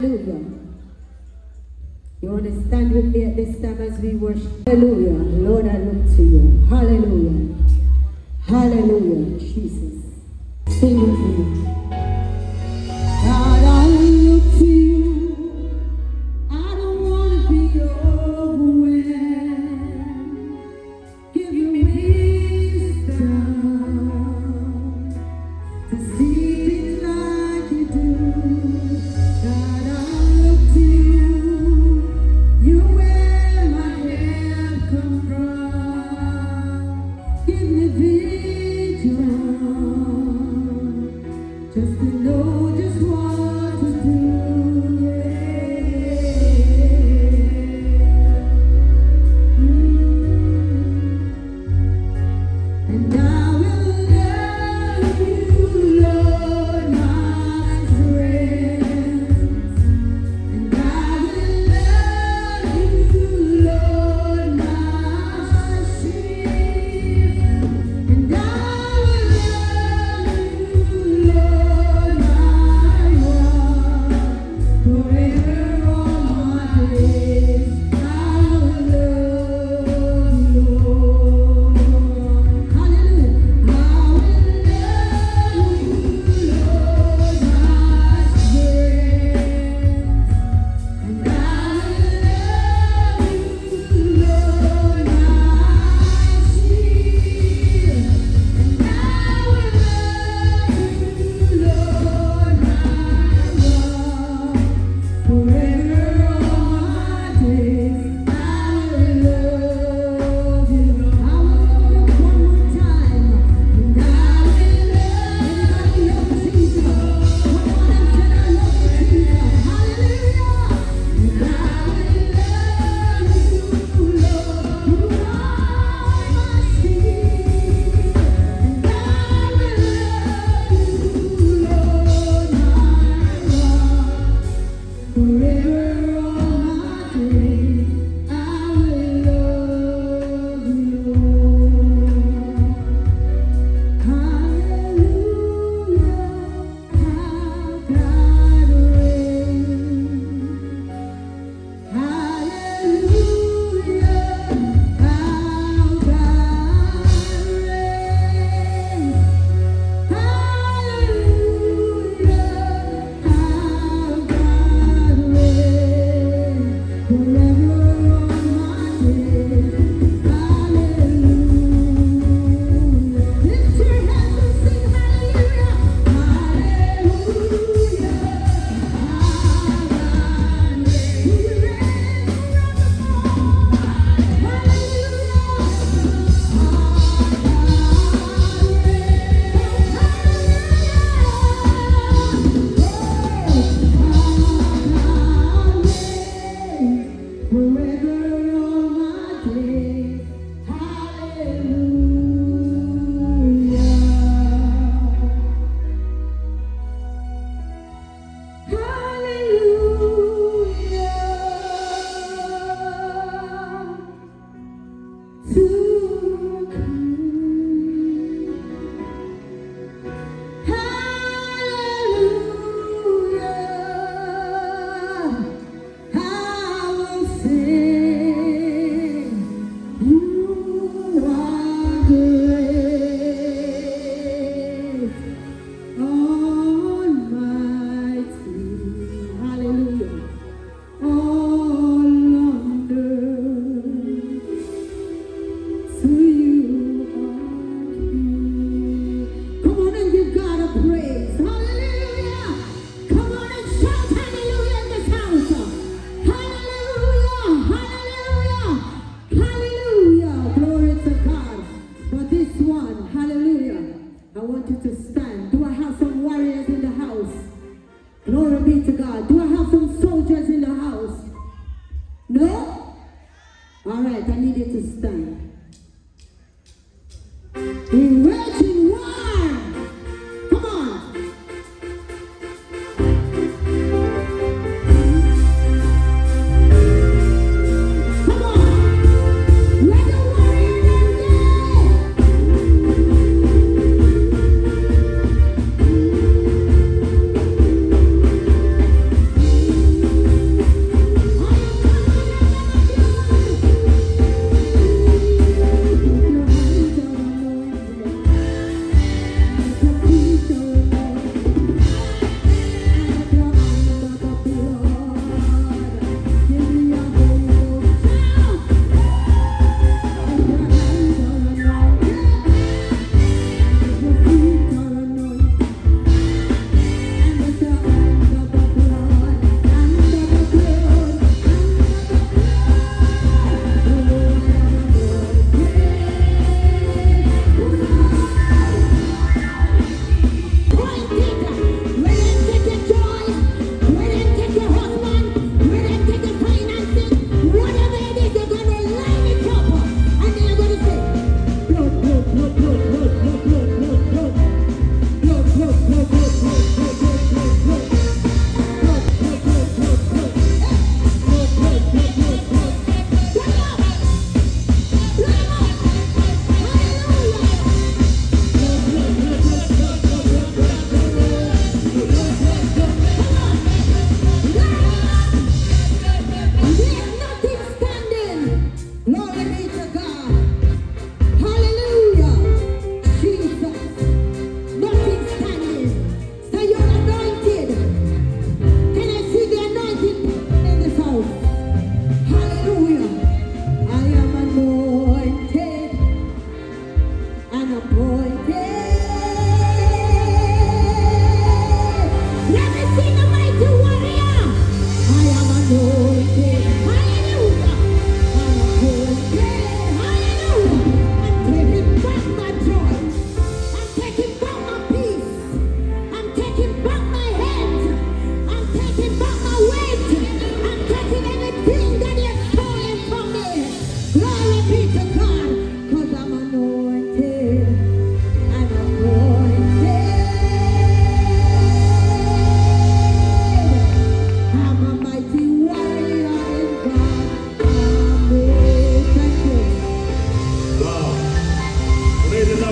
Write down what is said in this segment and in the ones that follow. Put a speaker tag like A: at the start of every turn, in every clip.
A: Hallelujah. You want to stand with me at this time as we worship? Hallelujah. Lord, I look to you. Hallelujah. Hallelujah. Jesus. Sing with me. God, I look to you. I don't want to be overwhelmed. Give me wisdom to see things like you do. God, I look to you. You where my help come from. Give me vision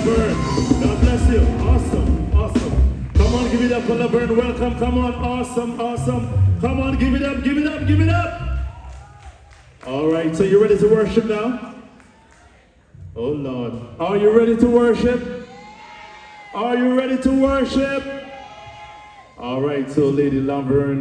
B: Lavern. God bless you. Awesome, awesome. Come on, give it up for Lavern. Welcome. Come on, awesome, awesome. Come on, give it up, give it up, give it up. All right, so you ready to worship now? Oh Lord, are you ready to worship? Are you ready to worship? All right, so Lady Lavern.